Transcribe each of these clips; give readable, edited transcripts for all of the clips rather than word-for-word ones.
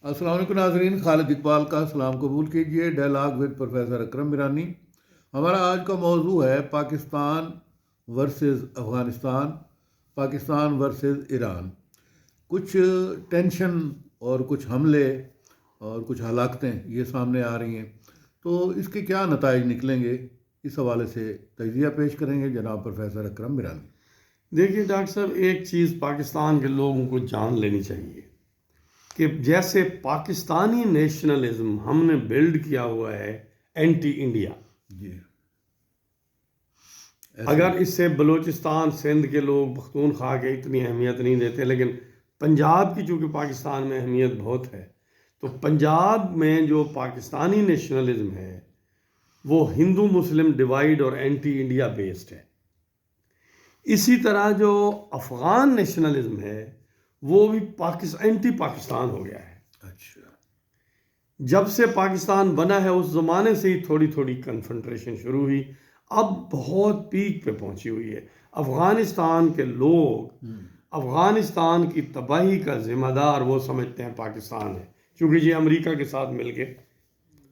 السلام علیکم ناظرین، خالد اقبال کا سلام قبول کیجیے ڈائلاگ ود پروفیسر اکرم میرانی۔ ہمارا آج کا موضوع ہے پاکستان ورسز افغانستان، پاکستان ورسز ایران۔ کچھ ٹینشن اور کچھ حملے اور کچھ ہلاکتیں یہ سامنے آ رہی ہیں، تو اس کے کیا نتائج نکلیں گے، اس حوالے سے تجزیہ پیش کریں گے جناب پروفیسر اکرم میرانی۔ دیکھیے ڈاکٹر صاحب، ایک چیز پاکستان کے لوگوں کو جان لینی چاہیے کہ جیسے پاکستانی نیشنلزم ہم نے بلڈ کیا ہوا ہے اینٹی انڈیا، جی، اگر اس سے بلوچستان سندھ کے لوگ پختونخوا کے اتنی اہمیت نہیں دیتے، لیکن پنجاب کی چونکہ پاکستان میں اہمیت بہت ہے، تو پنجاب میں جو پاکستانی نیشنلزم ہے وہ ہندو مسلم ڈیوائیڈ اور اینٹی انڈیا بیسڈ ہے۔ اسی طرح جو افغان نیشنلزم ہے وہ بھی اینٹی پاکستان ہو گیا ہے۔ اچھا، جب سے پاکستان بنا ہے اس زمانے سے ہی تھوڑی تھوڑی کنفنٹریشن شروع ہوئی، اب بہت پیک پہ پہنچی ہوئی ہے۔ افغانستان کے لوگ افغانستان کی تباہی کا ذمہ دار وہ سمجھتے ہیں پاکستان ہے، چونکہ یہ امریکہ کے ساتھ مل کے،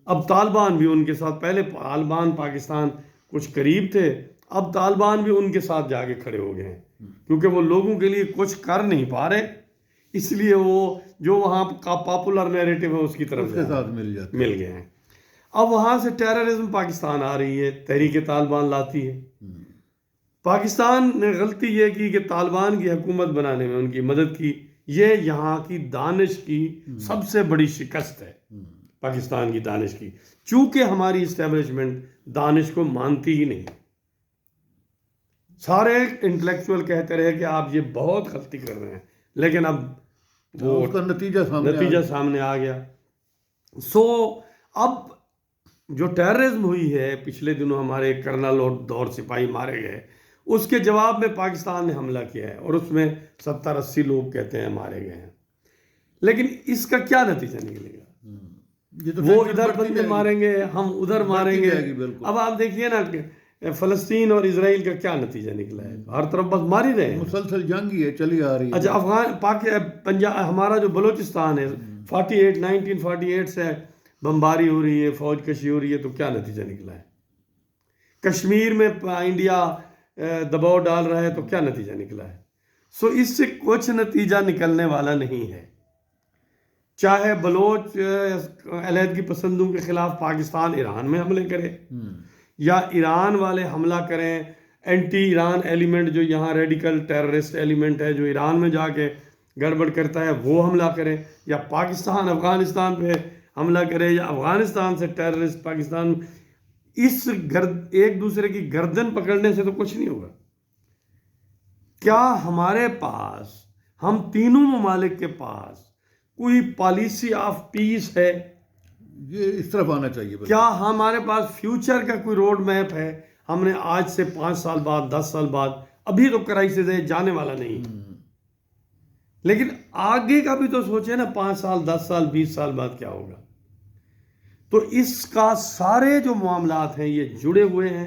اب طالبان بھی ان کے ساتھ، پہلے طالبان پاکستان کچھ قریب تھے، اب طالبان بھی ان کے ساتھ جا کے کھڑے ہو گئے ہیں، کیونکہ وہ لوگوں کے لیے کچھ کر نہیں پا رہے، اس لیے وہ جو وہاں کا پاپولر نیریٹو ہے اس کی طرف اس کے ساتھ مل جاتے مل گئے ہیں۔ اب وہاں سے ٹیررزم پاکستان آ رہی ہے، تحریک طالبان لاتی ہے۔ پاکستان نے غلطی یہ کی کہ طالبان کی حکومت بنانے میں ان کی مدد کی، یہ یہاں کی دانش کی سب سے بڑی شکست ہے، پاکستان کی دانش کی، چونکہ ہماری اسٹیبلشمنٹ دانش کو مانتی ہی نہیں۔ سارے انٹلیکچوئل کہتے رہے کہ آپ یہ بہت غلطی کر رہے ہیں، لیکن اب وہ اس کا نتیجہ سامنے آ گیا۔ اب جو ٹیررزم ہوئی ہے، پچھلے دنوں ہمارے کرنل اور دور سپاہی مارے گئے، اس کے جواب میں پاکستان نے حملہ کیا ہے، اور اس میں 70-80 لوگ کہتے ہیں مارے گئے ہیں، لیکن اس کا کیا نتیجہ نکلے گا؟ وہ ادھر بندے ماریں گے، ہم ادھر ماریں گے۔ اب آپ دیکھیے نا کہ فلسطین اور اسرائیل کا کیا نتیجہ نکلا ہے، ہر طرف بس مار ہی رہے ہیں، مسلسل جنگ ہی ہے، چلی آ رہی ہے۔ اچھا، پنجاب ہمارا جو بلوچستان ہے 1948 سے بمباری ہو رہی ہے، فوج کشی ہو رہی ہے، تو کیا نتیجہ نکلا ہے؟ کشمیر میں انڈیا دباؤ ڈال رہا ہے، تو کیا نتیجہ نکلا ہے؟ اس سے کچھ نتیجہ نکلنے والا نہیں ہے۔ چاہے بلوچ علیحدگی پسندوں کے خلاف پاکستان ایران میں حملے کرے، یا ایران والے حملہ کریں، اینٹی ایران ایلیمنٹ جو یہاں ریڈیکل ٹیررسٹ ایلیمنٹ ہے جو ایران میں جا کے گڑبڑ کرتا ہے وہ حملہ کرے، یا پاکستان افغانستان پہ حملہ کرے، یا افغانستان سے ٹیررسٹ پاکستان، ایک دوسرے کی گردن پکڑنے سے تو کچھ نہیں ہوگا۔ کیا ہمارے پاس، ہم تینوں ممالک کے پاس کوئی پالیسی آف پیس ہے؟ یہ اس طرف آنا چاہیے۔ کیا ہمارے پاس فیوچر کا کوئی روڈ میپ ہے؟ ہم نے آج سے 5 سال بعد، 10 سال بعد، ابھی تو کرائسس ہے، جانے والا نہیں، لیکن آگے کا بھی تو سوچے نا، 5 سال، 10 سال، 20 سال بعد کیا ہوگا؟ تو اس کا سارے جو معاملات ہیں یہ جڑے ہوئے ہیں۔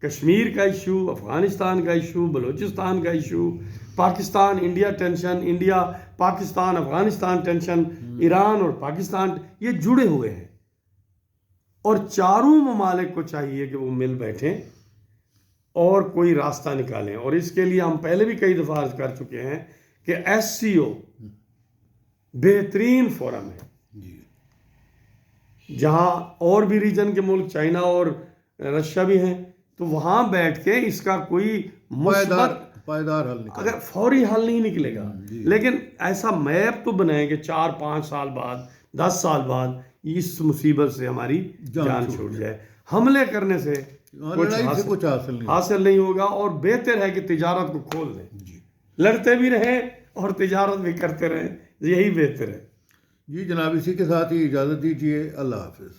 کشمیر کا ایشو، افغانستان کا ایشو، بلوچستان کا issue, Pakistan India tension, India Pakistan Afghanistan tension, Iran اور پاکستان، یہ جڑے ہوئے ہیں، اور چاروں ممالک کو چاہیے کہ وہ مل بیٹھیں اور کوئی راستہ نکالیں۔ اور اس کے لیے ہم پہلے بھی کئی دفعہ عرض کر چکے ہیں کہ SCO بہترین فورم ہے، جہاں اور بھی ریجن کے ملک چائنا اور رشیا بھی ہیں، تو وہاں بیٹھ کے اس کا کوئی پائیدار حل نکلے، اگر فوری حل نہیں نکلے گا، لیکن ایسا میپ تو بنائیں کہ 4-5 سال بعد، 10 سال بعد اس مصیبت سے ہماری جان چھوٹ جائے۔ حملے کرنے سے کچھ حاصل نہیں ہوگا، اور بہتر ہے کہ تجارت کو کھول دیں، لڑتے بھی رہیں اور تجارت بھی کرتے رہیں، یہی بہتر ہے۔ جی جناب، اسی کے ساتھ ہی اجازت دیجیے، اللہ حافظ۔